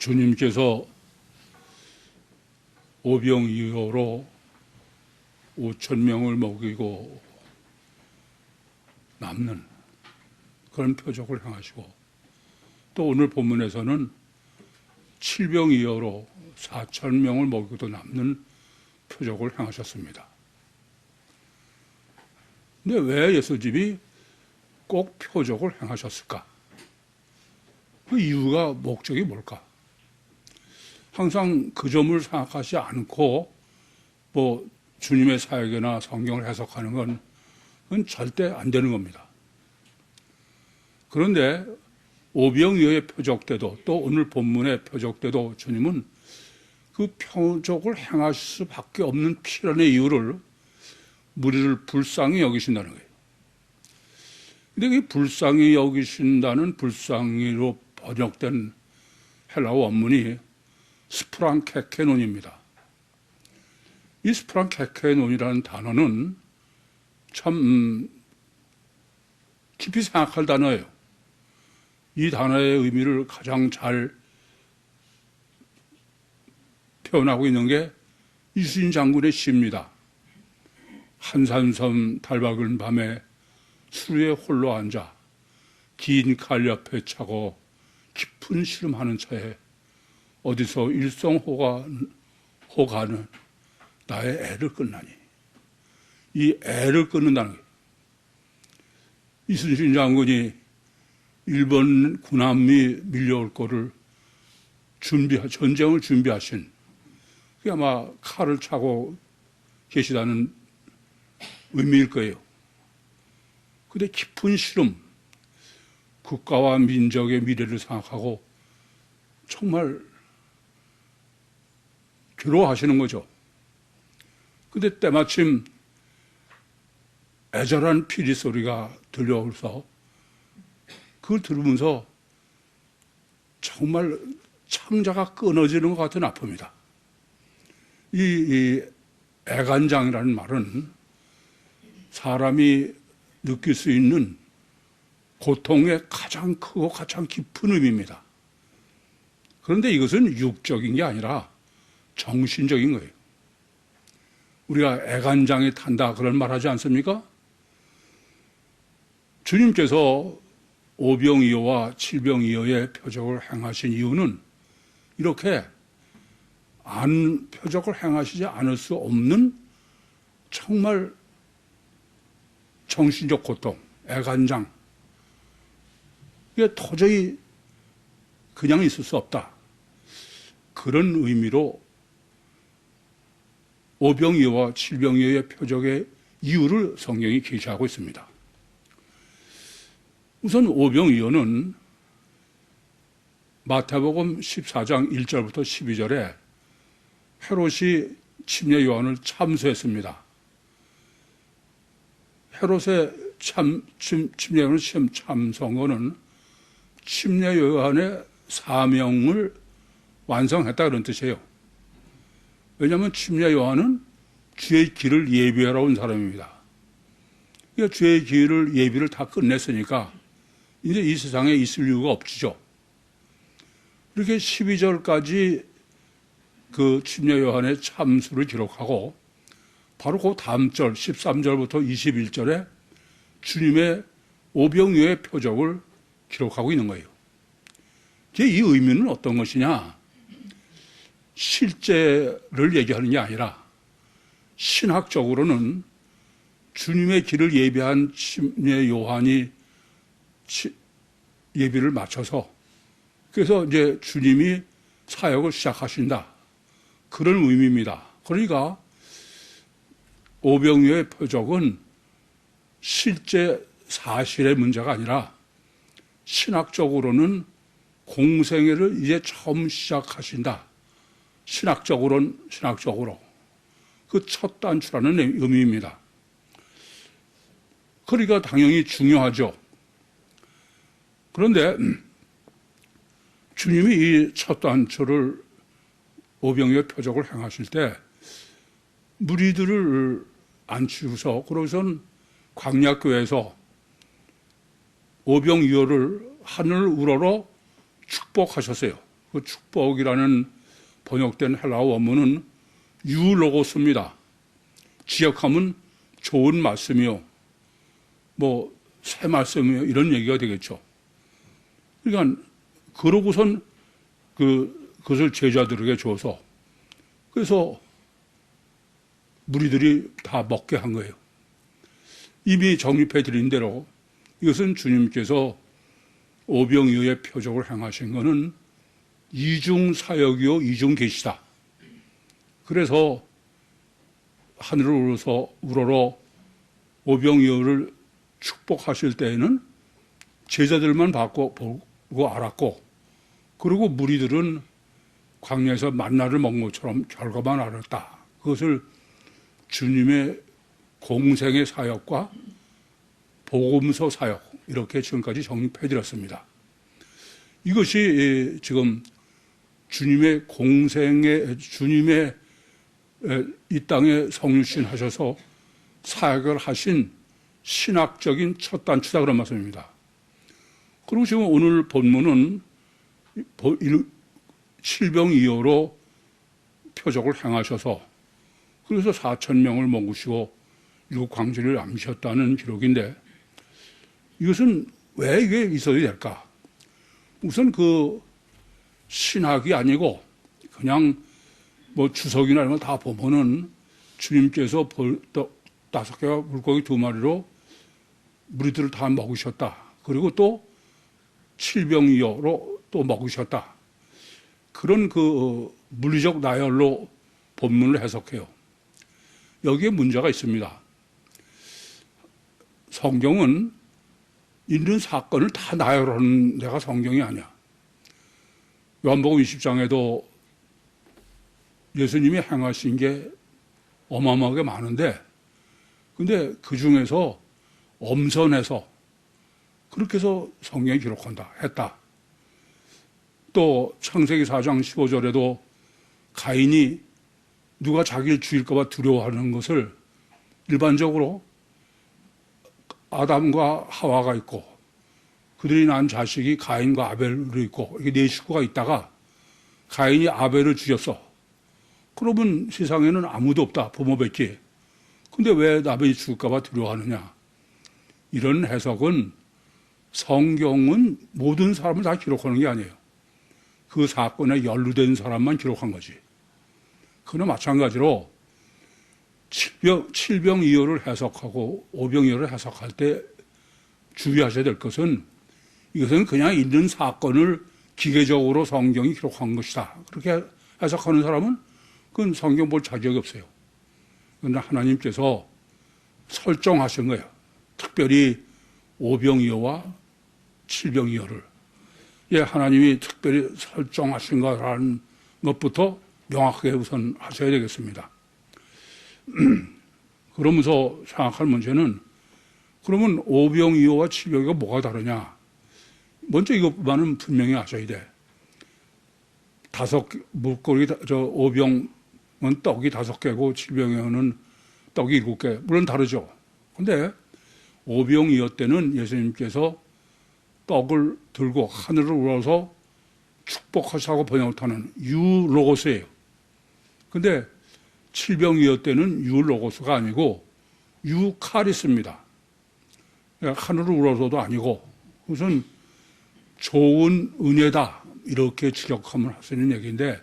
주님께서 오병이어로 5천 명을 먹이고 남는 그런 표적을 행하시고, 또 오늘 본문에서는 7병이어로 4천 명을 먹이고도 남는 표적을 행하셨습니다. 근데 왜 예수님이 꼭 표적을 행하셨을까? 그 이유가, 목적이 뭘까? 항상 그 점을 생각하지 않고 주님의 사역이나 성경을 해석하는 건 그건 절대 안 되는 겁니다. 그런데 오병이어의 표적 때도, 또 오늘 본문의 표적 때도 주님은 그 표적을 행하실 수밖에 없는 필연의 이유를 무리를 불쌍히 여기신다는 거예요. 근데 이 불쌍히 여기신다는, 불쌍히로 번역된 헬라어 원문이 스프랑케케논입니다. 이 스프랑케케논이라는 단어는 참 깊이 생각할 단어예요. 이 단어의 의미를 가장 잘 표현하고 있는 게 이순신 장군의 시입니다. 한산섬 달박은 밤에 수루에 홀로 앉아 긴 칼 옆에 차고 깊은 시름하는 차에 어디서 일성호가는 나의 애를 끊나니. 이 애를 끊는다는 게, 이순신 장군이 일본 군함이 밀려올 거를 전쟁을 준비하신, 그게 아마 칼을 차고 계시다는 의미일 거예요. 근데 깊은 시름, 국가와 민족의 미래를 생각하고 정말 괴로워하시는 거죠. 근데 때마침 애절한 피리 소리가 들려오면서 그걸 들으면서 정말 창자가 끊어지는 것 같은 아픔이다. 이 애간장이라는 말은 사람이 느낄 수 있는 고통의 가장 크고 가장 깊은 의미입니다. 그런데 이것은 육적인 게 아니라 정신적인 거예요. 우리가 애간장이 탄다 그런 말 하지 않습니까? 주님께서 오병이어와 칠병이어의 표적을 행하신 이유는 이렇게 표적을 행하시지 않을 수 없는 정말 정신적 고통, 애간장, 이게 도저히 그냥 있을 수 없다. 그런 의미로 오병이어와 칠병이어의 표적의 이유를 성경이 계시하고 있습니다. 우선 오병이어는 마태복음 14장 1절부터 12절에 헤롯이 침례 요한을 참수했습니다. 헤롯의 침례 요한을 참수한 침례 요한의 사명을 완성했다 그런 뜻이에요. 왜냐하면 침례 요한은 주의 길을 예비하러 온 사람입니다. 그러니까 주의 길을 예비를 다 끝냈으니까 이제 이 세상에 있을 이유가 없죠. 이렇게 12절까지 그 침례 요한의 참수를 기록하고 바로 그 다음 절 13절부터 21절에 주님의 오병이어의 표적을 기록하고 있는 거예요. 이 의미는 어떤 것이냐? 실제를 얘기하는 게 아니라 신학적으로는 주님의 길을 예비한 침례 요한이 예비를 맞춰서 그래서 이제 주님이 사역을 시작하신다. 그런 의미입니다. 그러니까 오병이어의 표적은 실제 사실의 문제가 아니라 신학적으로는 공생애를 이제 처음 시작하신다. 신학적으로 그 첫 단추라는 의미입니다. 그러니까 당연히 중요하죠. 그런데 주님이 이 첫 단추를 오병이어의 표적을 행하실 때 무리들을 앉히고서 그러고선 광야교회에서 오병이어를 하늘 우러러 축복하셨어요. 그 축복이라는 번역된 헬라어 원문은 유로고스입니다. 지역하면 좋은 말씀이요, 뭐 새 말씀이요, 이런 얘기가 되겠죠. 그러니까 그러고선 그것을 제자들에게 줘서, 그래서 무리들이 다 먹게 한 거예요. 이미 정립해 드린 대로 이것은 주님께서 오병이어의 표적을 행하신 것은 이중 사역이요 이중 계시다. 그래서 하늘을 우러러 오병이어를 축복하실 때에는 제자들만 보고 알았고, 그리고 무리들은 광야에서 만나를 먹은 것처럼 결과만 알았다. 그것을 주님의 공생의 사역과 복음서 사역, 이렇게 지금까지 정립해 드렸습니다. 이것이 지금 주님의 이 땅에 성육신 하셔서 사역을 하신 신학적인 첫 단추다, 그런 말씀입니다. 그리고 지금 오늘 본문은 칠병이어로 표적을 행하셔서 그래서 4,000명을 먹으시고 7광지를 암시했다는 기록인데, 이것은 왜 이게 있어야 될까? 우선 그 신학이 아니고 그냥 뭐 주석이나 이런 거 다 보면은 주님께서 5개와 물고기 2마리로 무리들을 다 먹으셨다. 그리고 또 칠병이어로 또 먹으셨다. 그런 그 물리적 나열로 본문을 해석해요. 여기에 문제가 있습니다. 성경은 있는 사건을 다 나열하는 데가 성경이 아니야. 요한복음 20장에도 예수님이 행하신 게 어마어마하게 많은데, 근데 그 중에서 엄선해서 그렇게 해서 성경이 했다. 또 창세기 4장 15절에도 가인이 누가 자기를 죽일까 봐 두려워하는 것을 일반적으로 아담과 하와가 있고 그들이 낳은 자식이 가인과 아벨로 있고 이게 네 식구가 있다가 가인이 아벨을 죽였어. 그러면 세상에는 아무도 없다, 부모밖에. 근데 왜 남이 죽을까 봐 두려워하느냐. 이런 해석은 성경은 모든 사람을 다 기록하는 게 아니에요. 그 사건에 연루된 사람만 기록한 거지. 그나 마찬가지로 칠병이어를 해석하고 오병이어를 해석할 때 주의하셔야 될 것은, 이것은 그냥 있는 사건을 기계적으로 성경이 기록한 것이다, 그렇게 해석하는 사람은 그건 성경 볼 자격이 없어요. 그런데 하나님께서 설정하신 거예요. 특별히 오병이어와 칠병이어를. 예, 하나님이 특별히 설정하신 거라는 것부터 명확하게 우선 하셔야 되겠습니다. 그러면서 생각할 문제는, 그러면 오병이어와 칠병이어가 뭐가 다르냐? 먼저 이것만은 분명히 아셔야 돼. 오병은 떡이 5개고 칠병이어는 떡이 7개. 물론 다르죠. 근데 오병이어 때는 예수님께서 떡을 들고 하늘을 우러서 축복하시라고 번역을 하는 유로고스예요. 근데 칠병이어 때는 유로고스가 아니고 유카리스입니다. 하늘을 우러서도 아니고, 그것은 좋은 은혜다, 이렇게 직역하면 할 수 있는 얘기인데,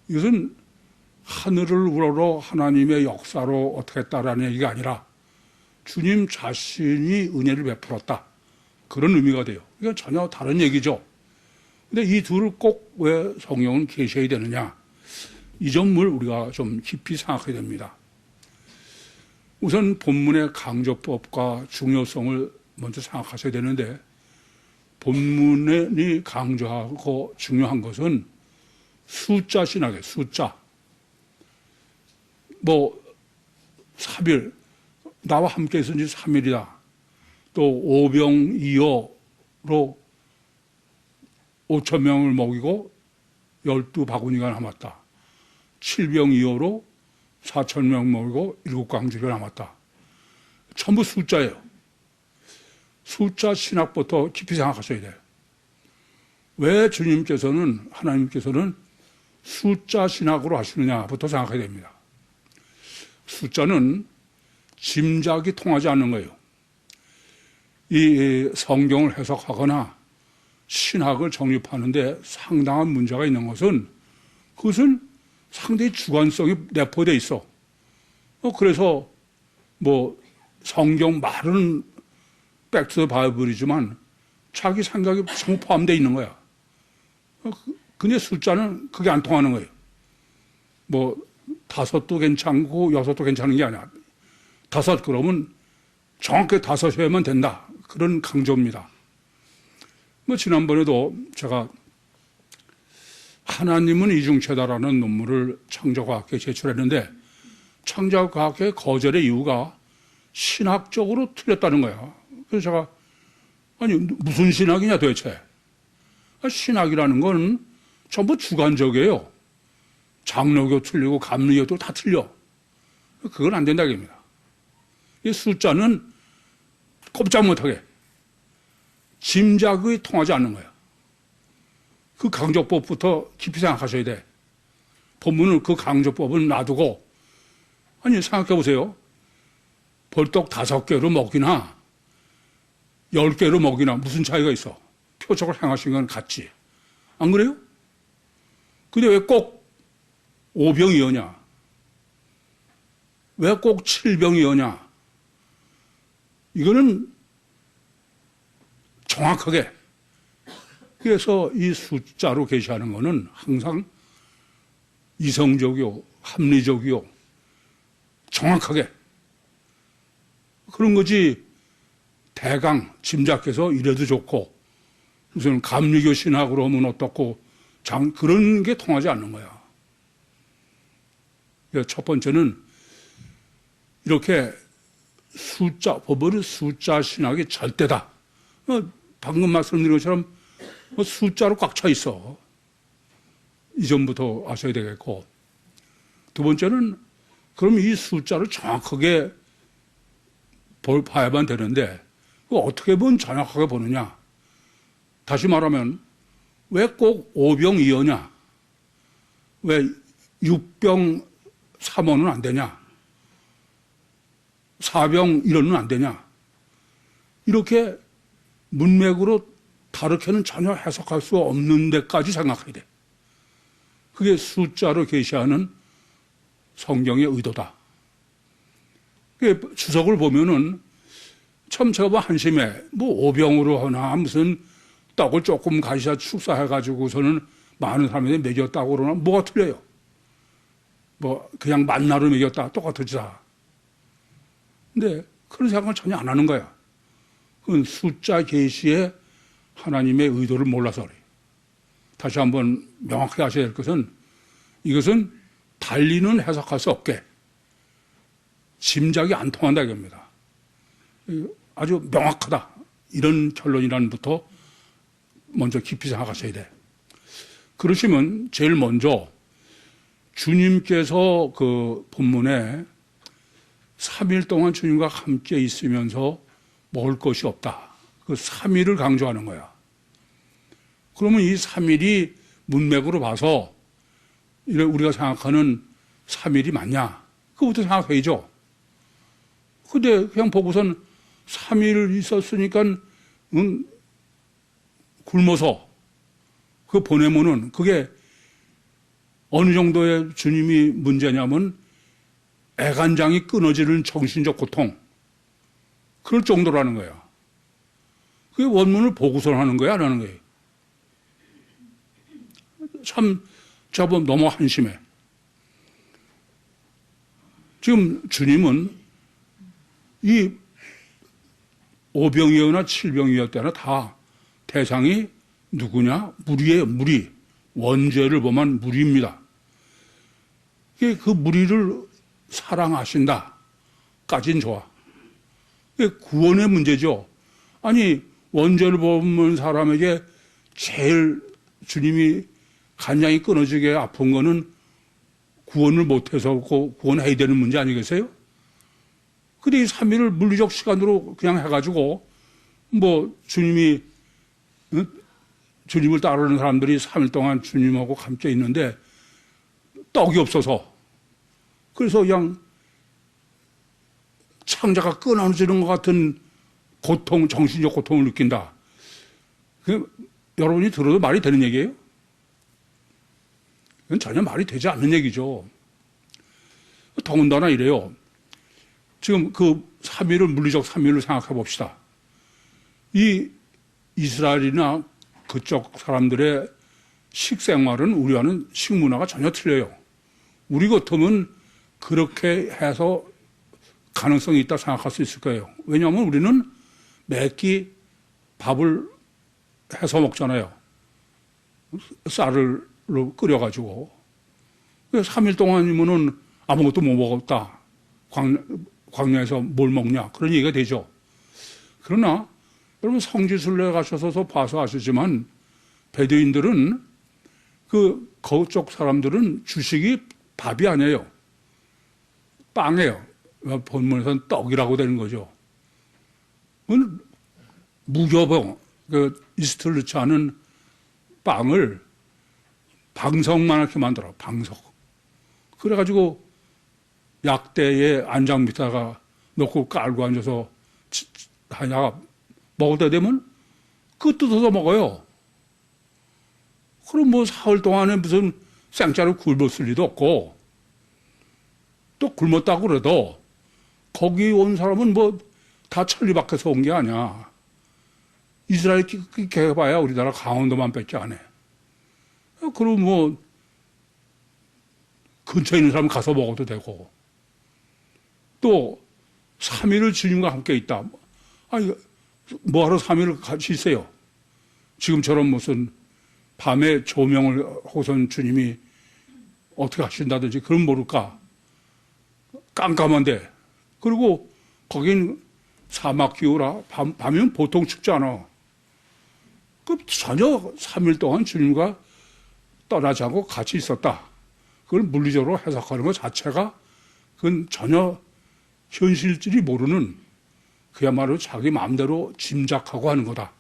이것은 하늘을 우러러 하나님의 역사로 어떻게 했다라는 얘기가 아니라 주님 자신이 은혜를 베풀었다, 그런 의미가 돼요. 이건 전혀 다른 얘기죠. 근데 이 둘을 꼭 왜 성경은 계셔야 되느냐, 이 점을 우리가 좀 깊이 생각해야 됩니다. 우선 본문의 강조법과 중요성을 먼저 생각하셔야 되는데, 본문이 강조하고 중요한 것은 숫자 신학이에요. 숫자. 뭐 3일, 나와 함께 있은 지 3일이다. 또 오병이어로 5,000명을 먹이고 12바구니가 남았다. 칠병이어로 4,000명 먹이고 7광지가 남았다. 전부 숫자예요. 숫자 신학부터 깊이 생각하셔야 돼요. 왜 하나님께서는 숫자 신학으로 하시느냐부터 생각해야 됩니다. 숫자는 짐작이 통하지 않는 거예요. 이 성경을 해석하거나 신학을 정립하는데 상당한 문제가 있는 것은 그것은 상당히 주관성이 내포되어 있어. 그래서 뭐 성경 말은 백투 바이블이지만 자기 생각이 전부 포함되어 있는 거야. 근데 숫자는 그게 안 통하는 거예요. 뭐 5도 괜찮고 6도 괜찮은 게 아니야. 5 그러면 정확히 5이어야만 된다. 그런 강조입니다. 뭐 지난번에도 제가 하나님은 이중체다라는 논문을 창조과학계에 제출했는데 창조과학계 거절의 이유가 신학적으로 틀렸다는 거야. 그래서 제가 아니 무슨 신학이냐 도대체. 신학이라는 건 전부 주관적이에요. 장로교 틀리고 감리교도 다 틀려. 그건 안 된다 이겁니다. 이 숫자는 꼼짝 못하게 짐작이 통하지 않는 거야. 그 강조법부터 깊이 생각하셔야 돼. 본문은 그 강조법은 놔두고 아니 생각해 보세요. 벌떡 5개로 먹이나 10개로 먹이나 무슨 차이가 있어. 표적을 행하신 건 같지. 안 그래요? 근데 왜 꼭 5병이었냐? 왜 꼭 7병이었냐? 이거는 정확하게 그래서 이 숫자로 계시하는 것은 항상 이성적이요, 합리적이요, 정확하게 그런 거지. 대강 짐작해서 이래도 좋고 무슨 감리교 신학으로 하면 어떻고 그런 게 통하지 않는 거야. 첫 번째는 이렇게 법으로 숫자 신학이 절대다. 방금 말씀드린 것처럼 숫자로 꽉 차 있어. 이전부터 아셔야 되겠고. 두 번째는 그럼 이 숫자를 정확하게 봐야만 되는데 어떻게 보면 정확하게 보느냐. 다시 말하면 왜 꼭 5병 2어냐? 왜 6병 3어는 안 되냐? 4병 1어는 안 되냐? 이렇게 문맥으로 다르게는 전혀 해석할 수 없는 데까지 생각해야 돼. 그게 숫자로 계시하는 성경의 의도다. 주석을 보면은 참 제가 한심해. 뭐 5병으로 하나 무슨 떡을 조금 가시사 축사해가지고서는 많은 사람들이 먹였다고 그러나 뭐가 틀려요? 뭐 그냥 만나로 먹였다 똑같으지 다. 근데 그런 생각을 전혀 안 하는 거야. 그건 숫자 계시에 하나님의 의도를 몰라서 그래요. 다시 한번 명확하게 하셔야 될 것은 이것은 달리는 해석할 수 없게 짐작이 안 통한다 이겁니다. 아주 명확하다. 이런 결론이란부터 먼저 깊이 생각하셔야 돼. 그러시면 제일 먼저 주님께서 그 본문에 3일 동안 주님과 함께 있으면서 먹을 것이 없다. 그 3일을 강조하는 거야. 그러면 이 3일이 문맥으로 봐서 우리가 생각하는 3일이 맞냐? 그것부터 생각해야죠. 근데 그냥 보고선 3일 있었으니까 굶어서 그 보내면은 그게 어느 정도의 주님이 문제냐면 애간장이 끊어지는 정신적 고통 그럴 정도라는 거야. 그게 원문을 보고선 하는 거야 안 하는 거예요. 참 저번 너무 한심해. 지금 주님은 이 5병이었나 7병이었다나 다 대상이 누구냐? 무리예요. 무리. 원죄를 범한 무리입니다. 그 무리를 사랑하신다 까진 좋아. 이게 구원의 문제죠. 아니 원죄를 범한 사람에게 제일 주님이 간장이 끊어지게 아픈 거는 구원을 못해서 구원해야 되는 문제 아니겠어요? 근데 이 3일을 물리적 시간으로 그냥 해가지고 뭐 주님이 주님을 따르는 사람들이 3일 동안 주님하고 함께 있는데 떡이 없어서 그래서 그냥 창자가 끊어지는 것 같은 고통, 정신적 고통을 느낀다. 여러분이 들어도 말이 되는 얘기예요? 이건 전혀 말이 되지 않는 얘기죠. 더군다나 이래요. 지금 그 3일을 물리적 3일을 생각해 봅시다. 이 이스라엘이나 그쪽 사람들의 식생활은 우리와는 식문화가 전혀 틀려요. 우리 같으면 그렇게 해서 가능성이 있다 생각할 수 있을 거예요. 왜냐하면 우리는 매끼 밥을 해서 먹잖아요. 쌀을 끓여가지고. 3일 동안이면은 아무것도 못 먹었다. 광야에서 뭘 먹냐. 그런 얘기가 되죠. 그러나 여러분 성지순례 가셔서 봐서 아시지만 베두인들은 그쪽 사람들은 주식이 밥이 아니에요. 빵이에요. 본문에서는 떡이라고 되는 거죠. 무교병, 이스트를 넣지 않은 빵을 방석만하게 만들어, 방석. 그래가지고 약대에 안장 밑에다가 놓고 깔고 앉아서 하냐가 먹을 때 되면 그 뜯어서 먹어요. 그럼 뭐 사흘 동안에 무슨 생짜로 굶었을 리도 없고 또 굶었다고 그래도 거기 온 사람은 뭐 다 천리 밖에서 온 게 아니야. 이스라엘 개봐야 우리나라 강원도만 뺏지 않아. 그럼 뭐 근처에 있는 사람 가서 먹어도 되고 또 3일을 주님과 함께 있다. 아니 뭐하러 3일을 같이 있어요. 지금처럼 무슨 밤에 조명을 하고선 주님이 어떻게 하신다든지 그럼 모를까. 깜깜한데. 그리고 거긴 사막 기후라 밤이면 보통 춥지 않아. 그 전혀 3일 동안 주님과 떠나지 않고 같이 있었다. 그걸 물리적으로 해석하는 것 자체가 그건 전혀 현실질이 모르는 그야말로 자기 마음대로 짐작하고 하는 거다.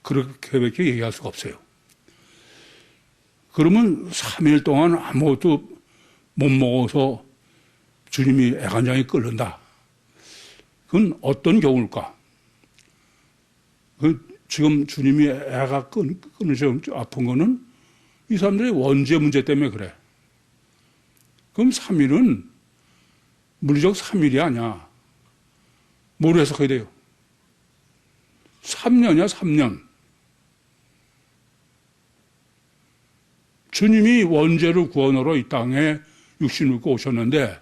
그렇게밖에 얘기할 수가 없어요. 그러면 3일 동안 아무것도 못 먹어서 주님이 애간장이 끓는다. 그건 어떤 경우일까? 지금 주님이 애가 끊으셔 아픈 거는 이 사람들의 원죄 문제 때문에 그래. 그럼 3일은 물리적 3일이 아니야. 뭐로 해석해야 돼요? 3년이야, 3년. 주님이 원죄를 구원하러 이 땅에 육신을 입고 오셨는데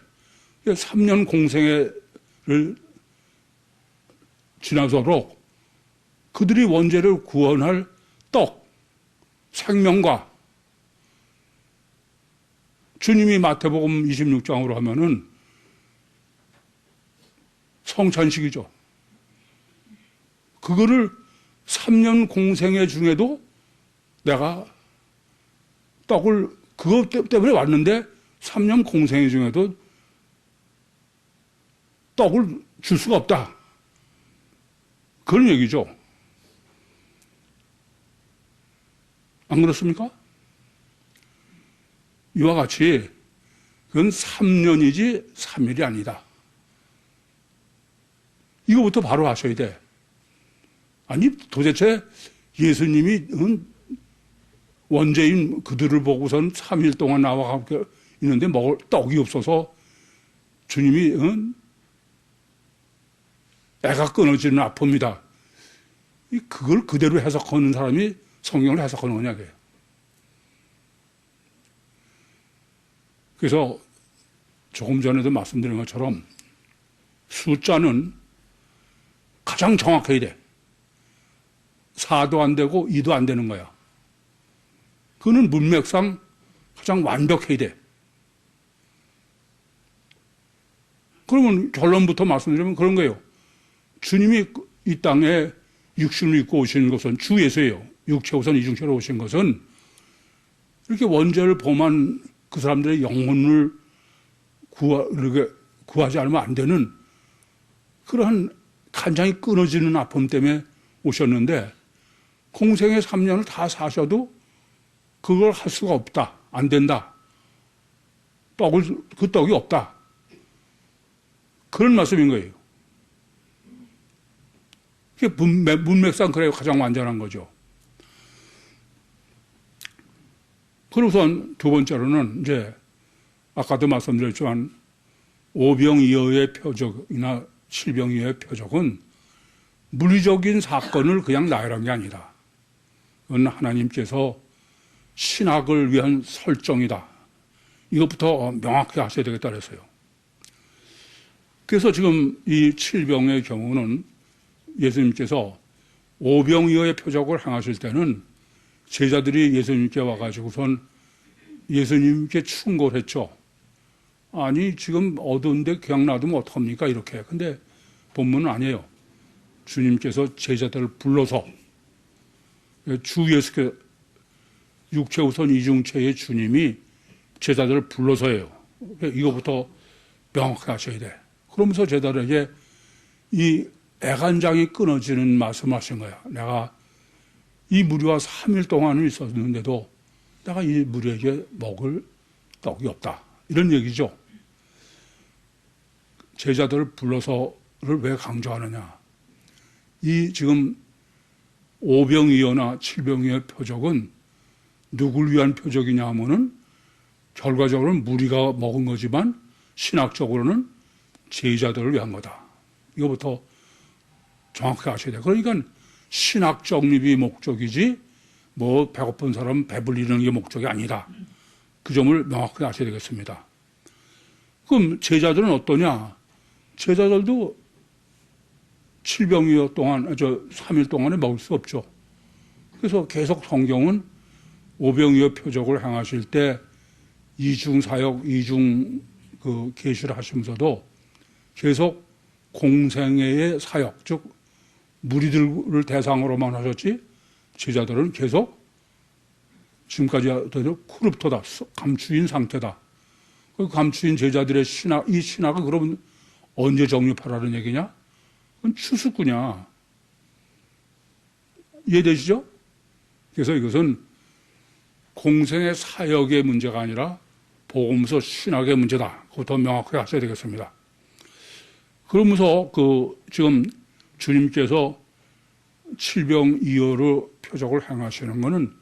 3년 공생애를 지나도록 그들이 원죄를 구원할 떡, 생명과 주님이 마태복음 26장으로 하면은 성찬식이죠. 그거를 3년 공생애 중에도 내가 떡을 그것 때문에 왔는데 3년 공생애 중에도 떡을 줄 수가 없다. 그런 얘기죠. 안 그렇습니까? 이와 같이 그건 3년이지 3일이 아니다. 이거부터 바로 아셔야 돼. 아니 도대체 예수님이 원죄인 그들을 보고선 3일 동안 나와 함께 있는데 먹을 떡이 없어서 주님이 애가 끊어지는 아픕니다. 그걸 그대로 해석하는 사람이 성경을 해석하는 거냐고요. 그래서 조금 전에도 말씀드린 것처럼 숫자는 가장 정확해야 돼. 4도 안 되고 2도 안 되는 거야. 그는 문맥상 가장 완벽해야 돼. 그러면 결론부터 말씀드리면 그런 거예요. 주님이 이 땅에 육신을 입고 오시는 것은 주 예수예요. 육체 우선 이중체로 오신 것은 이렇게 원죄를 범한 그 사람들의 영혼을 구하지 않으면 안 되는 그러한 간장이 끊어지는 아픔 때문에 오셨는데 공생의 3년을 다 사셔도 그걸 할 수가 없다. 안 된다. 그 떡이 없다. 그런 말씀인 거예요. 그게 문맥상 그래야 가장 완전한 거죠. 그리고선 두 번째로는 이제 아까도 말씀드렸지만 오병이어의 표적이나 칠병이어의 표적은 물리적인 사건을 그냥 나열한 게 아니다. 그건 하나님께서 신학을 위한 설정이다. 이것부터 명확히 하셔야 되겠다 그랬어요. 그래서 지금 이 칠병의 경우는 예수님께서 오병이어의 표적을 행하실 때는 제자들이 예수님께 와가지고선 예수님께 충고를 했죠. 아니 지금 어두운데 그냥 놔두면 어떡합니까 이렇게. 근데 본문은 아니에요. 주님께서 제자들을 불러서 주 예수께 육체우선 이중체의 주님이 제자들을 불러서예요. 이거부터 명확하게 하셔야 돼. 그러면서 제자들에게 이 애간장이 끊어지는 말씀하신 거야. 내가 이 무리와 3일 동안은 있었는데도 내가 이 무리에게 먹을 떡이 없다. 이런 얘기죠. 제자들을 불러서를 왜 강조하느냐. 이 지금 오병이어나 칠병이어의 표적은 누굴 위한 표적이냐 하면은 결과적으로는 무리가 먹은 거지만 신학적으로는 제자들을 위한 거다. 이거부터 정확하게 아셔야 돼요. 그러니까 신학 정립이 목적이지 뭐 배고픈 사람 배불리는 게 목적이 아니다. 그 점을 명확하게 아셔야 되겠습니다. 그럼 제자들은 어떠냐? 제자들도 7병이어 동안, 3일 동안에 먹을 수 없죠. 그래서 계속 성경은 오병이어 표적을 행하실 때 이중 사역, 이중 계시를 하시면서도 계속 공생애의 사역, 즉 무리들을 대상으로만 하셨지 제자들은 계속 지금까지 쿠르프토다, 감추인 상태다. 그 감추인 제자들의 신학, 이 신학은 그러면 언제 정립하라는 얘기냐? 그건 추수꾼이야. 이해되시죠? 그래서 이것은 공생의 사역의 문제가 아니라 복음서 신학의 문제다. 그거 더 명확하게 하셔야 되겠습니다. 그러면서 지금 주님께서 칠병이어로 표적을 행하시는 것은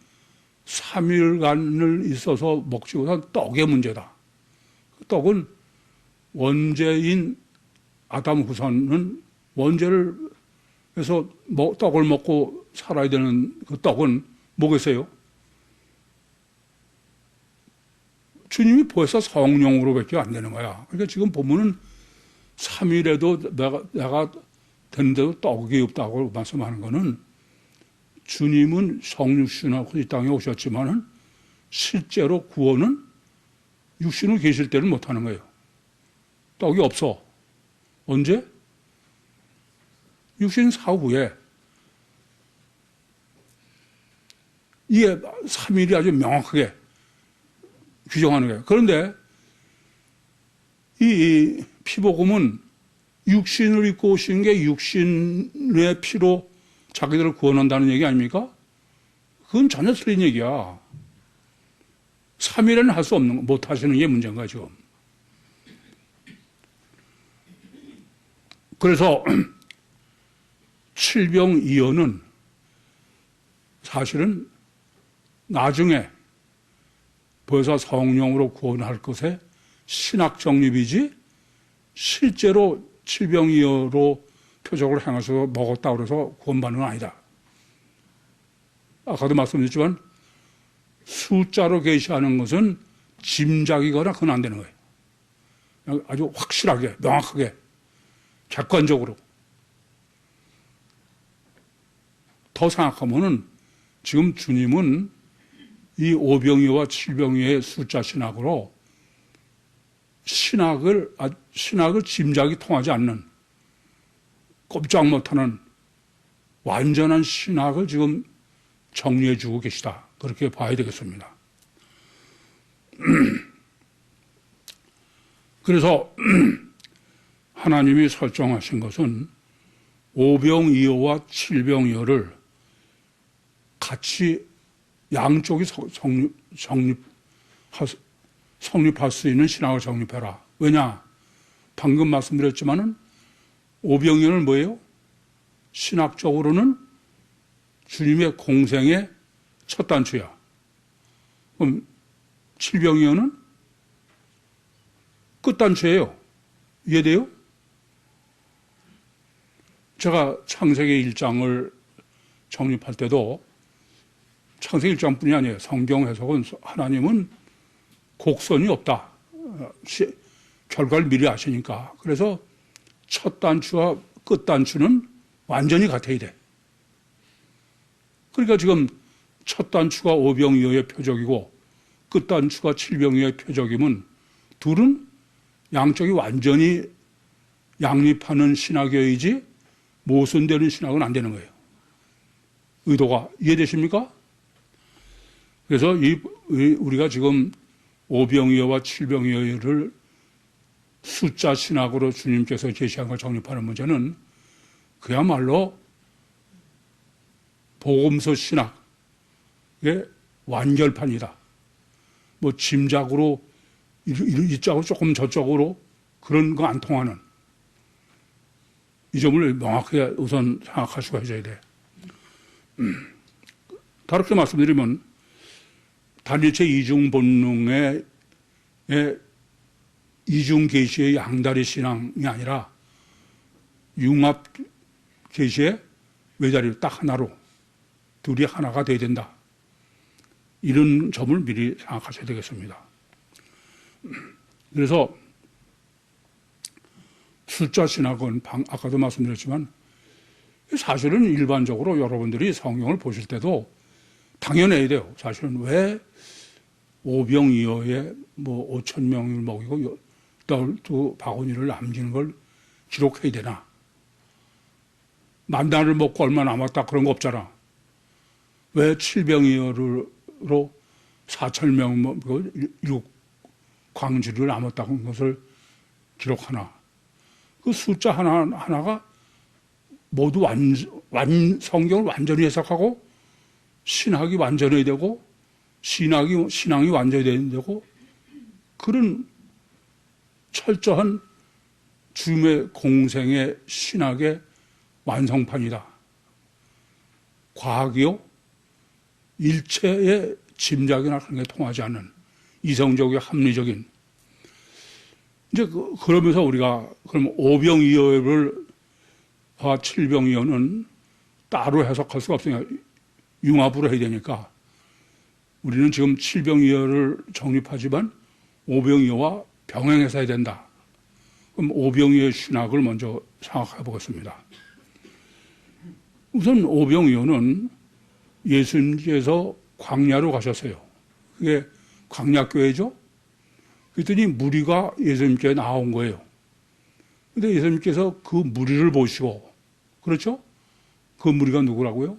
3일간을 있어서 먹지 못한 떡의 문제다. 그 떡은 원죄인 아담 후손은 원죄를 해서 떡을 먹고 살아야 되는 그 떡은 뭐겠어요? 주님이 벌써 성령으로밖에 안 되는 거야. 그러니까 지금 보면은 3일에도 내가 됐는데도 떡이 없다고 말씀하는 거는 주님은 성육신하고 이 땅에 오셨지만은 실제로 구원은 육신으로 계실 때는 못하는 거예요. 떡이 없어. 언제? 육신 사후에. 이게 3일이 아주 명확하게 규정하는 거예요. 그런데 이 피복음은 육신을 입고 오신 게 육신의 피로 자기들을 구원한다는 얘기 아닙니까? 그건 전혀 틀린 얘기야. 3일에는 할 수 없는 거, 못 하시는 게 문제인 거야, 지금. 그래서 칠병이어는 사실은 나중에 벌써 성령으로 구원할 것에 신학 정립이지 실제로 칠병이어로 표적을 행하셔서 먹었다 그래서 구원받는 건 아니다. 아까도 말씀드렸지만 숫자로 계시하는 것은 짐작이거나 그건 안 되는 거예요. 아주 확실하게, 명확하게, 객관적으로. 더 생각하면은 지금 주님은 이 오병이어와 칠병이어의 숫자 신학으로 신학을 짐작이 통하지 않는 꼼짝 못하는 완전한 신학을 지금 정리해 주고 계시다. 그렇게 봐야 되겠습니다. 그래서 하나님이 설정하신 것은 오병이어와 칠병이어를 같이 양쪽이 성립할 수 있는 신학을 정립해라. 왜냐? 방금 말씀드렸지만은 오병이어는 뭐예요? 신학적으로는 주님의 공생의 첫 단추야. 그럼 칠병이어는 끝 단추예요. 이해돼요? 제가 창세기 1장을 정립할 때도 창세기 1장뿐이 아니에요. 성경 해석은 하나님은 곡선이 없다. 결과를 미리 아시니까. 그래서 첫 단추와 끝 단추는 완전히 같아야 돼. 그러니까 지금 첫 단추가 오병이어의 표적이고 끝 단추가 칠병이어의 표적이면 둘은 양쪽이 완전히 양립하는 신학이어야지 모순되는 신학은 안 되는 거예요. 의도가 이해되십니까? 그래서 우리가 지금 오병이어와 칠병이어를 숫자 신학으로 주님께서 제시한 걸 정립하는 문제는 그야말로 복음서 신학의 완결판이다. 뭐 짐작으로 이쪽으로 조금 저쪽으로 그런 거 안 통하는 이 점을 명확하게 우선 생각하시고 해줘야 돼. 다르게 말씀드리면 단일체 이중 본능의 이중 계시의 양다리 신앙이 아니라 융합 계시의 외다리 딱 하나로 둘이 하나가 돼야 된다. 이런 점을 미리 생각하셔야 되겠습니다. 그래서 숫자 신학은 아까도 말씀드렸지만 사실은 일반적으로 여러분들이 성경을 보실 때도 당연해야 돼요. 사실은 왜 오병이어에 뭐 5천 명을 먹이고 12바구니를 남기는 걸 기록해야 되나? 만나를 먹고 얼마 남았다 그런 거 없잖아. 왜 7병이어로 4천 명 광주를 남았다는 것을 기록하나? 그 숫자 하나가 모두 성경을 완전히 해석하고 신학이 완전해야 되고 신앙이 완전히 되고 그런 철저한 주님의 공생의 신학의 완성판이다. 과학이요? 일체의 짐작이나 그런 게 통하지 않는 이성적이고 합리적인 이제 그러면서 우리가 그럼 오병이어를 칠병이어는 따로 해석할 수가 없으니까 융합으로 해야 되니까 우리는 지금 칠병이어를 정립하지만 오병이어와 병행해서 해야 된다. 그럼 오병이어의 신학을 먼저 생각해 보겠습니다. 우선 오병이어는 예수님께서 광야로 가셨어요. 그게 광야교회죠. 그랬더니 무리가 예수님께 나온 거예요. 근데 예수님께서 그 무리를 보시고, 그렇죠? 그 무리가 누구라고요?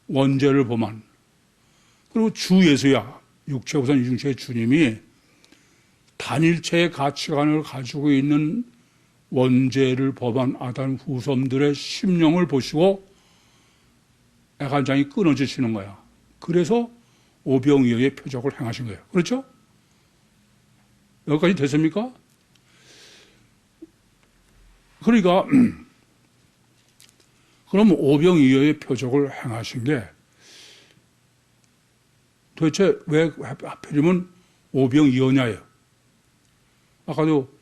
원죄를 범한. 그리고 주 예수야. 육체 우선 이중체의 주님이 단일체의 가치관을 가지고 있는 원죄를 범한 아담 후손들의 심령을 보시고 애간장이 끊어지시는 거야. 그래서 오병이어의 표적을 행하신 거예요. 그렇죠? 여기까지 됐습니까? 그러니까 그럼 오병이어의 표적을 행하신 게 도대체 왜 하필이면 오병이어냐예요. 아까도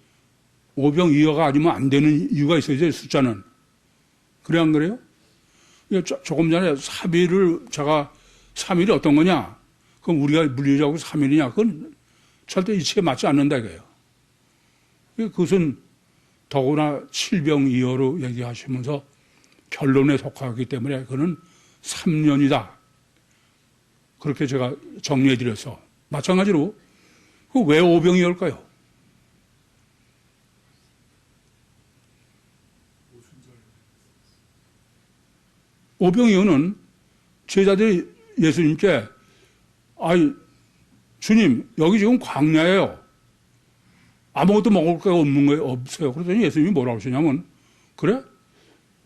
오병이어가 아니면 안 되는 이유가 있어야죠. 숫자는. 그래 안 그래요? 조금 전에 3일이 어떤 거냐? 그럼 우리가 물리적으로 3일이냐? 그건 절대 이치에 맞지 않는다 이거예요. 그것은 더구나 칠병이어로 얘기하시면서 결론에 속하기 때문에 그는 3년이다. 그렇게 제가 정리해 드렸어. 마찬가지로 그 왜 오병이어일까요? 오병이어는 제자들이 예수님께 주님 여기 지금 광야예요. 아무것도 먹을 게 없는 거예요. 없어요. 그랬더니 예수님이 뭐라고 하시냐면 그래?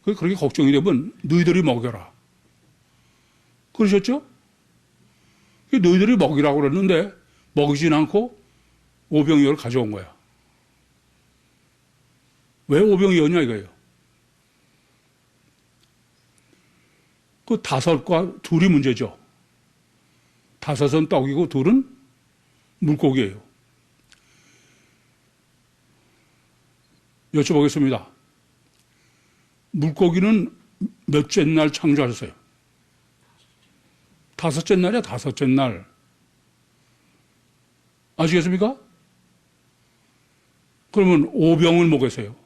그렇게 걱정이 되면 너희들이 먹여라. 그러셨죠? 너희들이 먹이라고 그랬는데 먹이진 않고 오병이어를 가져온 거야. 왜 오병이어냐 이거예요. 그 다섯과 둘이 문제죠. 다섯은 떡이고 둘은 물고기예요. 여쭤보겠습니다. 물고기는 몇째 날 창조하셨어요? 다섯째 날이야, 다섯째 날. 아시겠습니까? 그러면 오병을 뭐겠어요?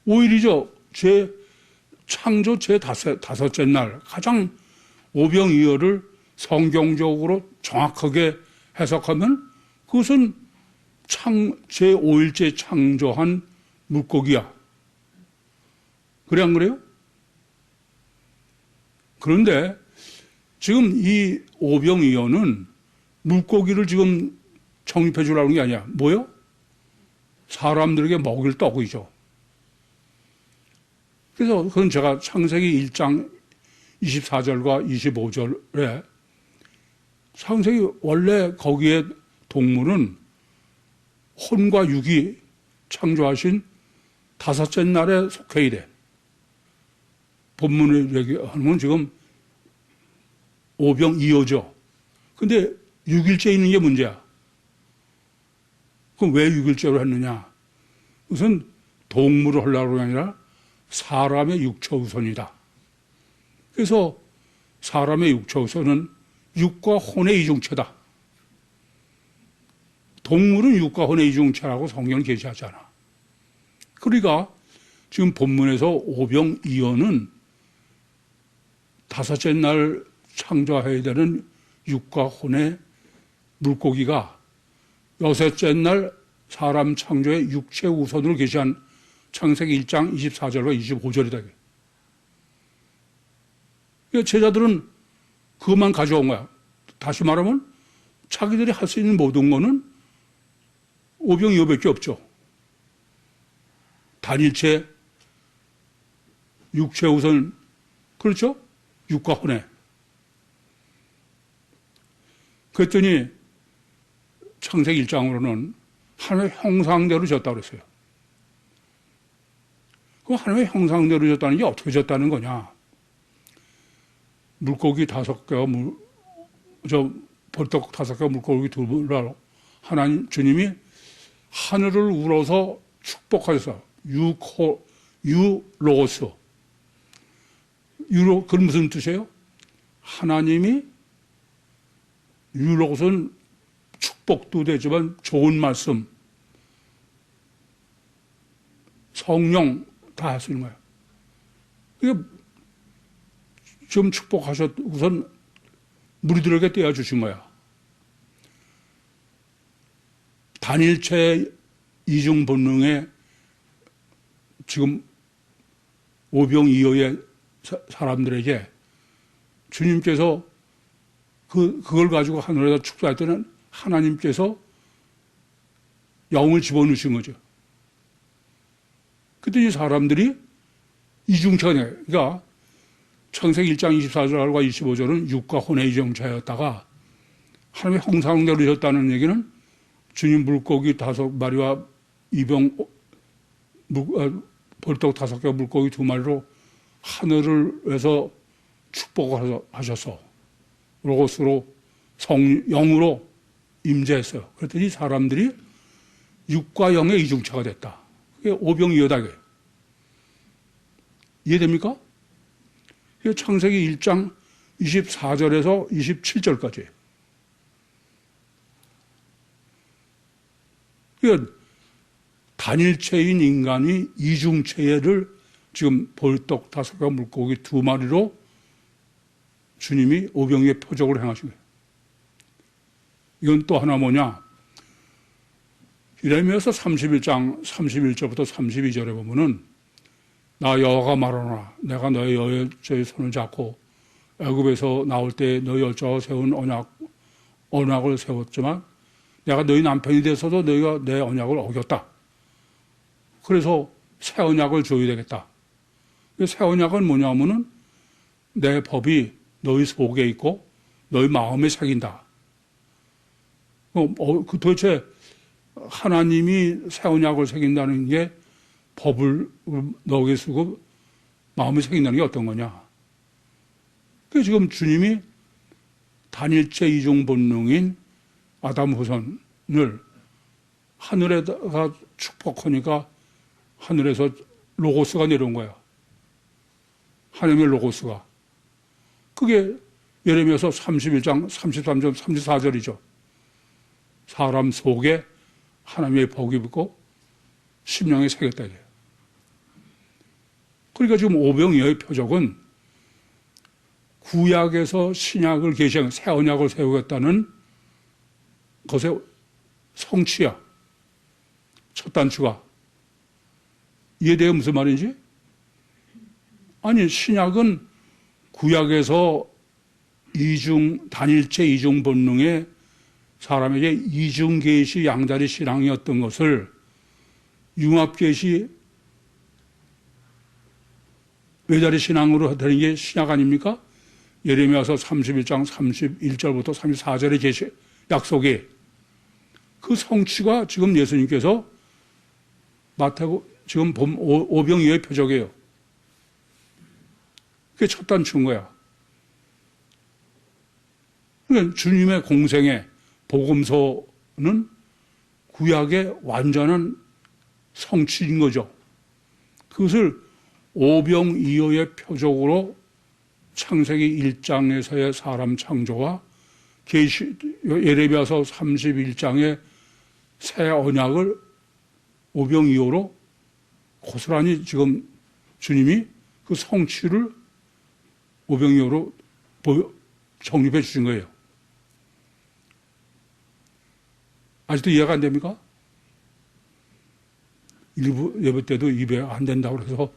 오일이죠. 창조 다섯째 날. 가장 오병이어를 성경적으로 정확하게 해석하면 그것은 제5일째 창조한 물고기야. 그래, 안 그래요? 그런데 지금 이 오병이어는 물고기를 지금 정립해 주려는 게 아니야. 뭐요? 사람들에게 먹일 떡이죠. 그래서 그건 제가 창세기 1장 24절과 25절에 창세기 원래 거기에 동물은 혼과 육이 창조하신 다섯째 날에 속해 이래. 본문을 얘기하면 지금 오병이어죠. 근데 6일째 있는 게 문제야. 그럼 왜 6일째로 했느냐? 우선 동물을 하려고 게 아니라 사람의 육처우선이다. 그래서 사람의 육처우선은 육과 혼의 이중체다. 동물은 육과 혼의 이중체라고 성경은 계시하잖아. 그러니까 지금 본문에서 오병이어는 다섯째 날 창조해야 되는 육과 혼의 물고기가 여섯째 날 사람 창조의 육체 우선으로 계시한 창세기 1장 24절과 25절이다. 제자들은 그것만 가져온 거야. 다시 말하면 자기들이 할 수 있는 모든 거는 오병이어밖에 없죠. 단일체, 육체 우선, 그렇죠? 육과 혼의. 그랬더니 창세기 1장으로는 하나님의 형상대로 졌다고 그랬어요. 그 하나님의 형상대로 졌다는 게 어떻게 졌다는 거냐? 물고기 5개와 벌떡 5개와 물고기 2를 하나님 주님이 하늘을 우러서 축복하셔서 유로스. 그건 무슨 뜻이에요? 하나님이 유로스는 축복도 되지만 좋은 말씀, 성령 다 할 수 있는 거예요. 이게 지금 축복하셨고선 무리들에게 떼어주신 거야. 단일체 이중 본능에 지금 오병이어의 사람들에게 주님께서 그걸 가지고 하늘에다 축사할 때는 하나님께서 영을 집어넣으신 거죠. 그때 이 사람들이 이중체가 돼요. 그러니까 창세기 1장 24절과 25절은 육과 혼의 이중체였다가 하나님의 형상대로 졌다는 얘기는 주님 물고기 5마리와 벌떡 5개 물고기 2마리로 하늘에서 축복을 하셔서 로고스로 영으로 임재했어요. 그랬더니 사람들이 육과 영의 이중체가 됐다. 그게 오병이어다. 이해됩니까? 이게 창세기 1장 24절에서 27절까지. 그러니까 단일체인 인간이 이중체를 지금 벌떡 5개 물고기 2마리로 주님이 오병이의 표적을 행하신 거예요. 이건 또 하나 뭐냐? 이레미야서 31장 31절부터 32절에 보면은 나 여호와가 말하노라 내가 너의 열조의 손을 잡고 애굽에서 나올 때 너희 열조와 세운 언약을 세웠지만 내가 너희 남편이 돼서도 너희가 내 언약을 어겼다. 그래서 새 언약을 줘야 되겠다. 새 언약은 뭐냐면은 내 법이 너희 속에 있고 너희 마음에 새긴다. 도대체 하나님이 새 언약을 새긴다는 게 법을 너에게 쓰고 마음에 새긴다는 게 어떤 거냐? 그 지금 주님이 단일체 이중 본능인 아담 후손을 하늘에다가 축복하니까 하늘에서 로고스가 내려온 거야. 하나님의 로고스가. 그게 예레미야서 31장 33절 34절이죠. 사람 속에 하나님의 복이 있고 심령에 새겼다 이래요. 그러니까 지금 오병이어의 표적은 구약에서 신약을 계시한 새 언약을 세우겠다는 것의 성취야. 첫 단추가. 이해돼요? 무슨 말인지? 아니, 신약은 구약에서 단일체 이중 본능에 사람에게 이중 계시 양자리 신앙이었던 것을 융합 계시 외자리 신앙으로 되는 게 신약 아닙니까? 예레미야서 31장 31절부터 34절의 계시 약속이 그 성취가 지금 예수님께서 지금 오병이어의 표적이에요. 그게 첫 단추인 거야. 그러니까 주님의 공생의 복음서는 구약의 완전한 성취인 거죠. 그것을 오병이어의 표적으로 창세기 1장에서의 사람 창조와 예레미야서 31장의 새 언약을 오병이어로 고스란히 지금 주님이 그 성취를 오병이어로 정립해 주신 거예요. 아직도 이해가 안 됩니까? 일부 예배 때도 입에 안 된다고 해서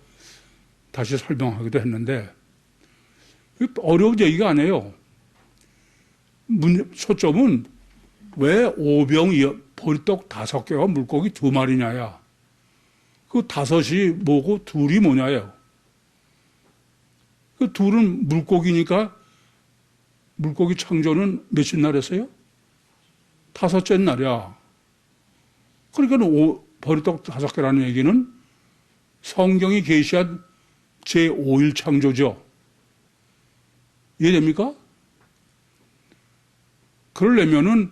다시 설명하기도 했는데 어려운 얘기가 아니에요. 초점은 왜 오병이어 벌떡 5개와 물고기 2마리냐야. 그 5이 뭐고 둘이 뭐냐예요. 그 둘은 물고기니까 물고기 창조는 몇째 날 했어요? 5째 날이야. 그러니까 벌떡 5개라는 얘기는 성경이 계시한 제5일 창조죠. 이해됩니까? 그러려면은,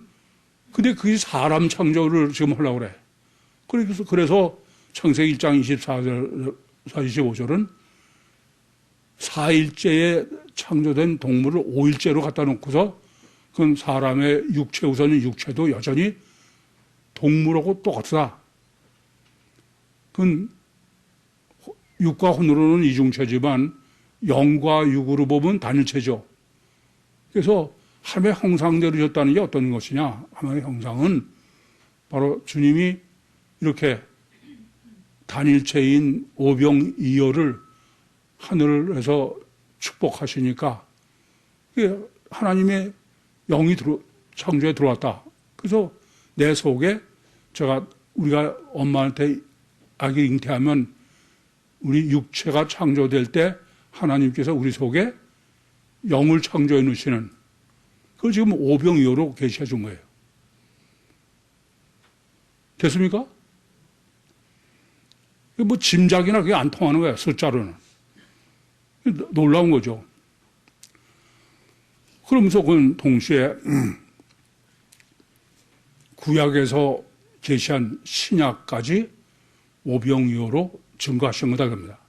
근데 그게 사람 창조를 지금 하려고 그래. 그래서 창세기 1장 24절, 25절은 4일째에 창조된 동물을 5일째로 갖다 놓고서 그건 사람의 육체 우선인 육체도 여전히 동물하고 똑같다. 그건 육과 혼으로는 이중체지만 영과 육으로 보면 단일체죠. 그래서 하나님의 형상대로 졌다는 게 어떤 것이냐? 하나님의 형상은 바로 주님이 이렇게 단일체인 오병이어를 하늘에서 축복하시니까 하나님의 영이 창조에 들어왔다. 그래서 내 속에 우리가 엄마한테 아기 잉태하면 우리 육체가 창조될 때 하나님께서 우리 속에 영을 창조해 놓으시는 그걸 지금 오병이어로 계시해 준 거예요. 됐습니까? 뭐 짐작이나 그게 안 통하는 거야, 숫자로는. 놀라운 거죠. 그러면서 그건 동시에 구약에서 계시한 신약까지 오병이어로 증거하신 거다 그럽니다.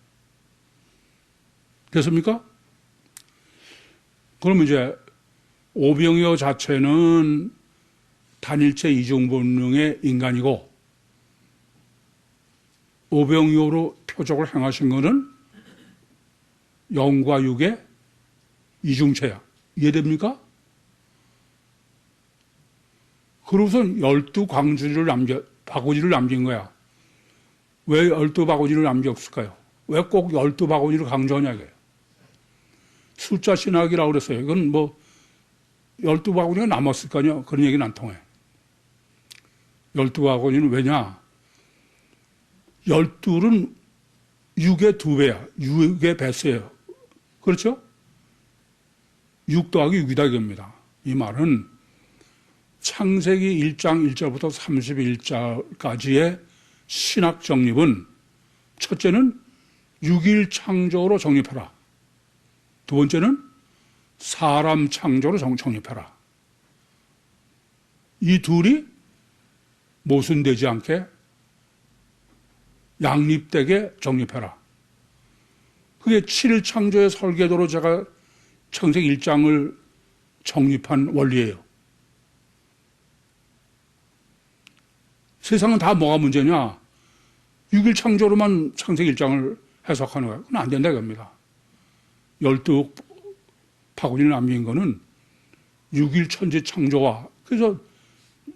됐습니까? 그러면 이제 오병이어 자체는 단일체 이중본능의 인간이고 오병이어로 표적을 행하신 것은 영과 육의 이중체야. 이해됩니까? 그러고선 12바구니를 남긴 거야. 왜 12바구니를 남겼을까요? 왜 꼭 12바구니를 강조하냐고요. 숫자 신학이라고 그랬어요. 이건 뭐 12바구니가 남았을 거 아니야. 그런 얘기는 안 통해. 12바구니는 왜냐? 12는 6의 2배야. 6의 배수예요. 그렇죠? 6 더하기 6이다 이겁니다. 이 말은 창세기 1장 1절부터 31절까지의 신학 정립은 첫째는 6일 창조로 정립해라. 두 번째는 사람 창조로 정립해라. 이 둘이 모순되지 않게 양립되게 정립해라. 그게 7일 창조의 설계도로 제가 창세기 1장을 정립한 원리예요. 세상은 다 뭐가 문제냐? 6일 창조로만 창세기 1장을 해석하는 거예요. 그건 안 된다 이겁니다. 12억 파군이 남긴 거는 6일 천지 창조와, 그래서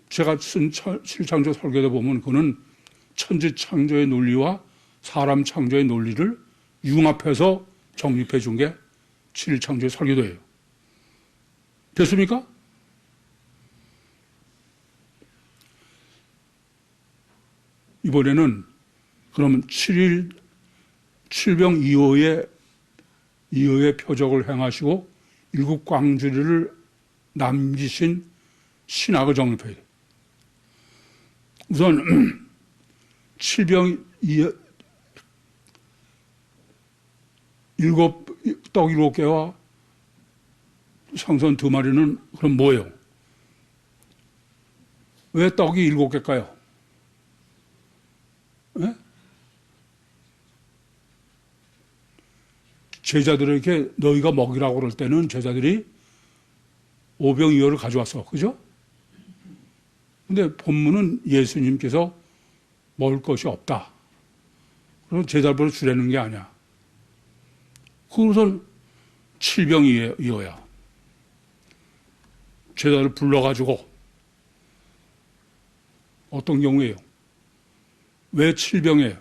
제가 쓴 7창조 설계도 보면 그는 천지 창조의 논리와 사람 창조의 논리를 융합해서 정립해 준 게 7일 창조의 설계도예요. 됐습니까? 이번에는 그러면 7병 이어의 표적을 행하시고 일곱 광주리를 남기신 신학을 정립해야 돼요. 우선 7병 떡 7개와 생선 2마리는 그럼 뭐예요? 왜 떡이 7개일까요? 네? 제자들에게 너희가 먹이라고 그럴 때는 제자들이 5병2어를 가져왔어. 그죠? 근데 본문은 예수님께서 먹을 것이 없다. 그럼 제자들을 주려는 게 아니야. 그것은 7병2어야. 제자를 불러가지고 어떤 경우에요? 왜 7병이에요?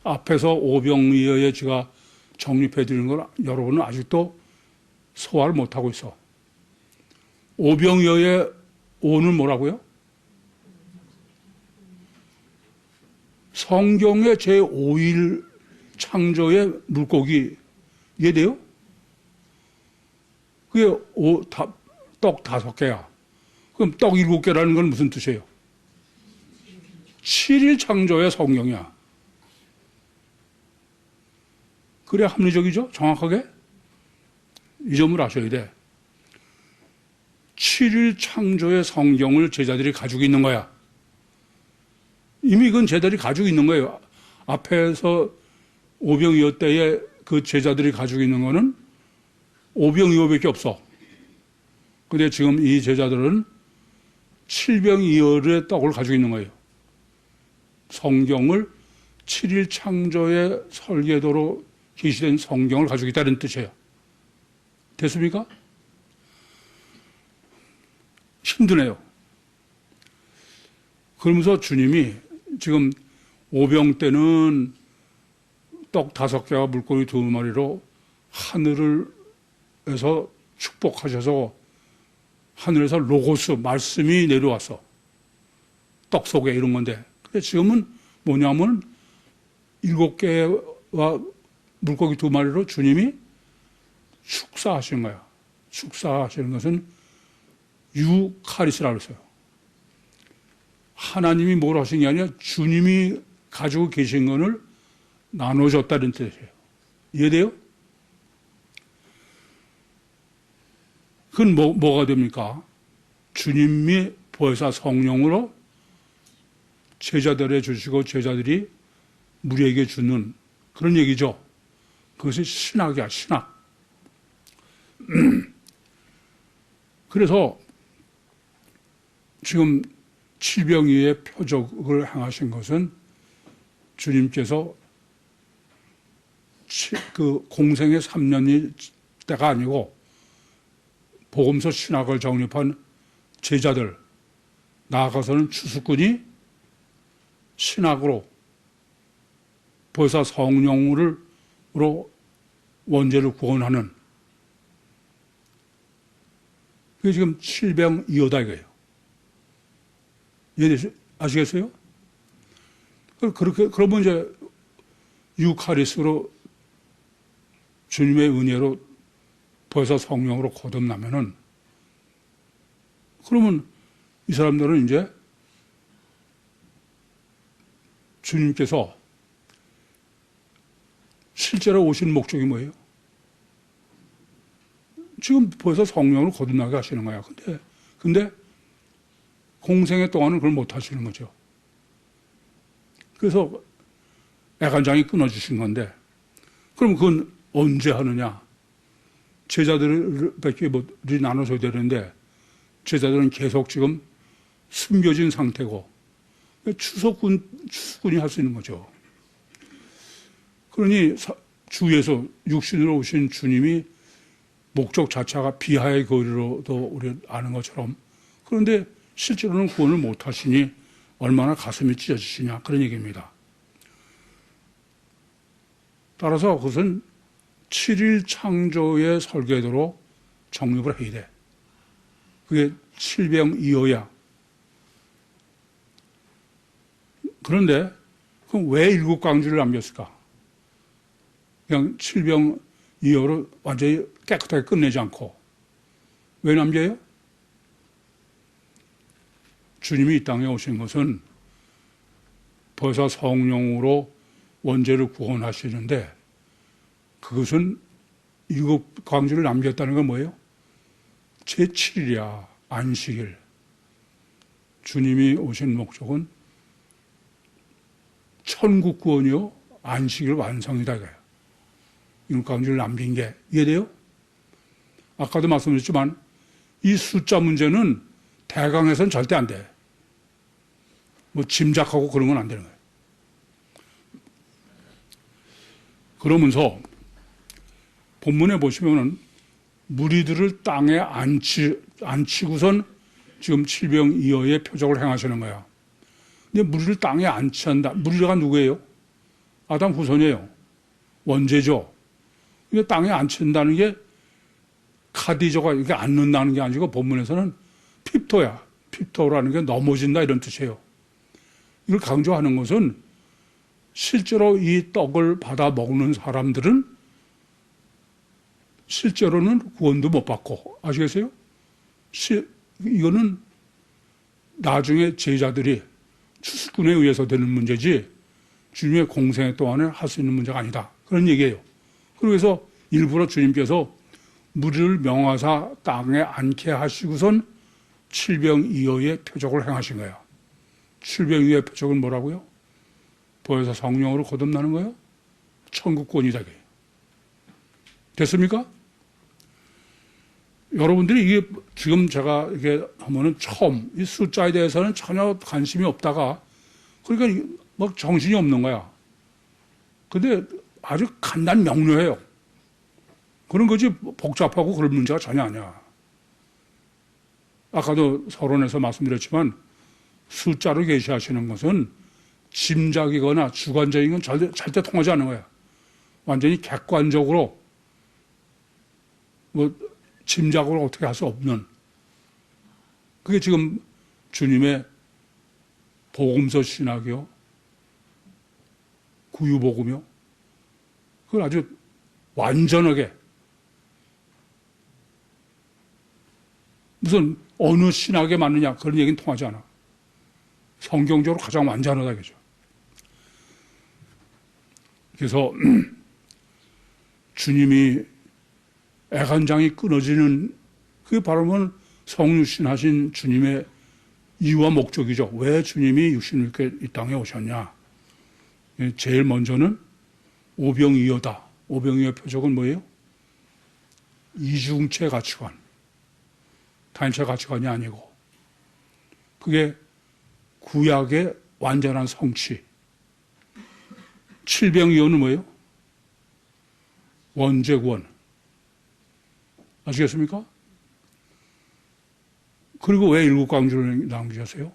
앞에서 5병이어에 제가 정립해 드리는 걸 여러분은 아직도 소화를 못하고 있어. 5병이어의 5는 뭐라고요? 성경의 제5일 창조의 물고기 이해돼요? 그게 떡 5개야. 그럼 떡 7개라는 건 무슨 뜻이에요? 7일 창조의 성경이야. 그래 합리적이죠? 정확하게? 이 점을 아셔야 돼. 7일 창조의 성경을 제자들이 가지고 있는 거야. 이미 그건 제자들이 가지고 있는 거예요. 앞에서 5병2어 때에 그 제자들이 가지고 있는 거는 5병2어밖에 없어. 근데 지금 이 제자들은 7병2어의 떡을 가지고 있는 거예요. 성경을 7일 창조의 설계도로 계시된 성경을 가지고 있다는 뜻이에요. 됐습니까? 힘드네요. 그러면서 주님이 지금 5병 때는 떡 5개와 물고기 2마리로 하늘에서 축복하셔서 하늘에서 로고스, 말씀이 내려왔어. 떡 속에 이런 건데. 근데 지금은 뭐냐면 7개와 물고기 2마리로 주님이 축사하신 거야. 축사하시는 것은 유카리스라고 했어요. 하나님이 뭘 하신 게 아니라 주님이 가지고 계신 것을 나눠줬다는 뜻이에요. 이해돼요? 그건 뭐가 됩니까? 주님이 보혜사 성령으로 제자들에 주시고 제자들이 우리에게 주는 그런 얘기죠. 그것이 신학이야, 신학. 그래서 지금 7병이의 표적을 행하신 것은 주님께서 그 공생의 3년이 때가 아니고 복음서 신학을 정립한 제자들, 나아가서는 추수꾼이 신학으로 보혜사 성령으로 원죄를 구원하는, 그게 지금 7병2어다 이거예요. 아시겠어요? 그렇게, 그러면 이제 유카리스로 주님의 은혜로 벌써 성령으로 거듭나면은, 그러면 이 사람들은 이제 주님께서 실제로 오신 목적이 뭐예요? 지금 벌써 성령으로 거듭나게 하시는 거야. 근데 공생애 동안은 그걸 못 하시는 거죠. 그래서 애간장이 끊어주신 건데, 그럼 그건 언제 하느냐? 제자들에게 나눠줘야 되는데, 제자들은 계속 지금 숨겨진 상태고, 추수꾼이 할 수 있는 거죠. 그러니 주에서 육신으로 오신 주님이 목적 자체가 비하의 거리로도 우리 아는 것처럼, 그런데 실제로는 구원을 못 하시니 얼마나 가슴이 찢어지시냐, 그런 얘기입니다. 따라서 그것은 7일 창조의 설계도로 정립을 해야 돼. 그게 칠병이어야. 그런데 그럼 왜 일곱 강주를 남겼을까? 그냥 칠병이어로 완전히 깨끗하게 끝내지 않고. 왜 남겨요? 주님이 이 땅에 오신 것은 벌써 성령으로 원죄를 구원하시는데, 그것은 일곱 강주를 남겼다는 건 뭐예요? 제7일이야, 안식일. 주님이 오신 목적은 천국 구원이요, 안식일 완성이다, 이거예요. 일곱 강주를 남긴 게 이해돼요? 아까도 말씀드렸지만 이 숫자 문제는 대강에서는 절대 안 돼. 뭐 짐작하고 그런 건 안 되는 거예요. 그러면서 본문에 보시면은 무리들을 땅에 앉히고선 지금 칠병이어의 표적을 행하시는 거야. 근데 무리를 땅에 앉히한다. 무리가 누구예요? 아담 후손이에요. 원죄죠. 근데 땅에 앉힌다는 게 카디저가 이렇게 앉는다는 게 아니고 본문에서는 핍토야. 핍토라는 게 넘어진다, 이런 뜻이에요. 이걸 강조하는 것은 실제로 이 떡을 받아 먹는 사람들은 실제로는 구원도 못 받고, 아시겠어요? 이거는 나중에 제자들이 추수꾼에 의해서 되는 문제지 주님의 공생애 동안에 할 수 있는 문제가 아니다, 그런 얘기예요. 그래서 일부러 주님께서 무리를 명하사 땅에 앉게 하시고선 칠병이어의 표적을 행하신 거예요. 칠병이어의 표적은 뭐라고요? 보여서 성령으로 거듭나는 거예요? 천국권이다. 됐습니까? 여러분들이 이게 지금 제가 이게 하면은 처음 이 숫자에 대해서는 전혀 관심이 없다가, 그러니까 막 정신이 없는 거야. 근데 아주 간단 명료해요. 그런 거지 복잡하고 그런 문제가 전혀 아니야. 아까도 서론에서 말씀드렸지만 숫자로 계시하시는 것은 짐작이거나 주관적인 건 절대 통하지 않는 거야. 완전히 객관적으로 뭐 짐작으로 어떻게 할 수 없는, 그게 지금 주님의 복음서 신학이요, 구유복음이요, 그걸 아주 완전하게, 무슨 어느 신학에 맞느냐 그런 얘기는 통하지 않아. 성경적으로 가장 완전하다, 그죠? 그래서 주님이 애간장이 끊어지는, 그게 바로 성육신하신 주님의 이유와 목적이죠. 왜 주님이 육신을 입고 이 땅에 오셨냐? 제일 먼저는 오병이어다. 오병이어 표적은 뭐예요? 이중체 가치관, 단체 가치관이 아니고, 그게 구약의 완전한 성취. 칠병이어는 뭐예요? 원죄구원. 아시겠습니까? 그리고 왜 일곱 강주를 남기셨어요?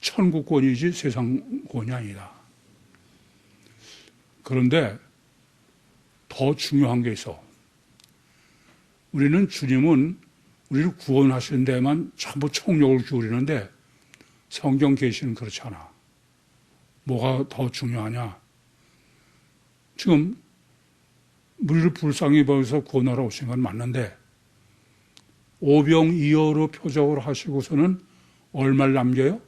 천국권이지 세상권이 아니다. 그런데 더 중요한 게 있어. 우리는 주님은 우리를 구원하시는 데만 전부 총력을 기울이는데 성경 계시는 그렇지 않아. 뭐가 더 중요하냐? 지금 우리를 불쌍히 여기서 구원하러 오신 건 맞는데 오병이어로 표적을 하시고서는 얼마를 남겨요?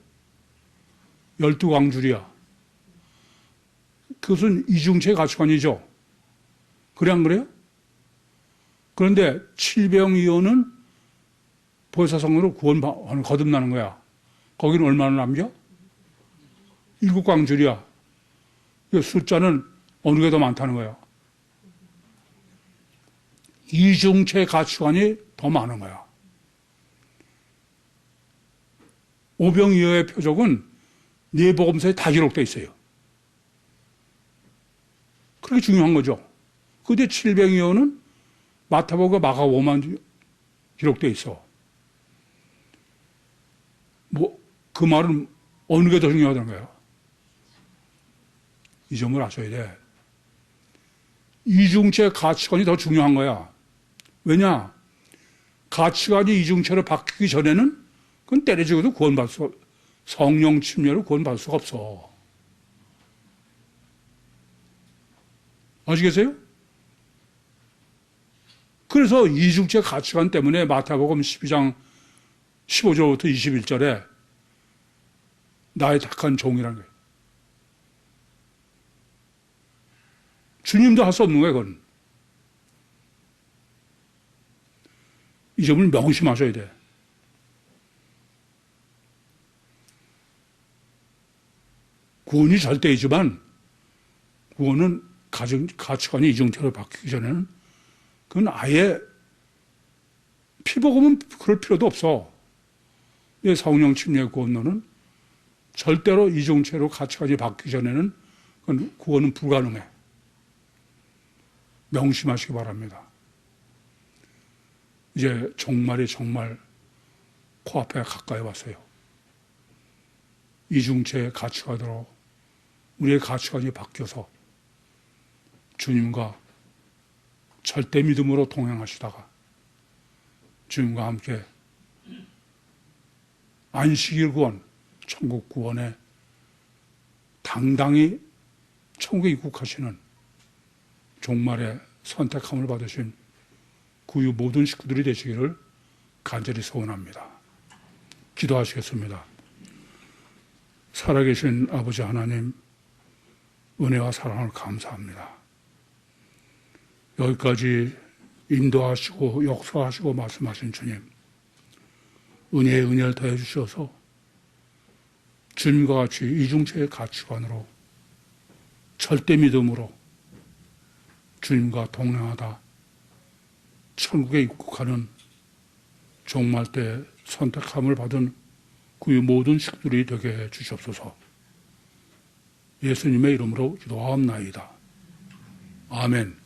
12광줄이야. 그것은 이중체 가치관이죠. 그래 안 그래요? 그런데 칠병이어는 보혜사성으로 구원 거듭나는 거야. 거기는 얼마나 남겨? 7광줄이야. 숫자는 어느 게 더 많다는 거야. 이중체 가치관이 더 많은 거야. 오병이어의 표적은 네 복음서에 다 기록되어 있어요. 그렇게 중요한 거죠. 근데 칠병이어는 마태복음, 마가복음만 기록되어 있어. 그 말은 어느 게 더 중요하다는 거예요? 이 점을 아셔야 돼. 이중체 가치관이 더 중요한 거야. 왜냐? 가치관이 이중체로 바뀌기 전에는 그건 때려주고도 구원받을 수, 성령 침례로 구원받을 수가 없어. 아시겠어요? 그래서 이중체 가치관 때문에 마태복음 12장 15절부터 21절에 나의 택한 종이라는 거예요. 주님도 할 수 없는 거예요, 그건. 이 점을 명심하셔야 돼. 구원이 절대이지만 구원은 가치관이 이중체로 바뀌기 전에는 그건 아예 피복음은 그럴 필요도 없어. 성령 침례 구원론은 절대로 이중체로 가치관이 바뀌기 전에는 그건 구원은 불가능해. 명심하시기 바랍니다. 이제 종말이 정말 코앞에 가까이 왔어요. 이중체 가치관으로 우리의 가치관이 바뀌어서 주님과 절대 믿음으로 동행하시다가 주님과 함께 안식일 구원, 천국 구원에 당당히 천국에 입국하시는 종말에 선택함을 받으신 구유 모든 식구들이 되시기를 간절히 소원합니다. 기도하시겠습니다. 살아계신 아버지 하나님, 은혜와 사랑을 감사합니다. 여기까지 인도하시고 역사하시고 말씀하신 주님, 은혜에 은혜를 더해 주셔서 주님과 같이 이중체의 가치관으로 절대 믿음으로 주님과 동행하다 천국에 입국하는 종말 때 선택함을 받은 그 모든 식구들이 되게 해 주시옵소서. 예수님의 이름으로 기도하옵나이다. 아멘.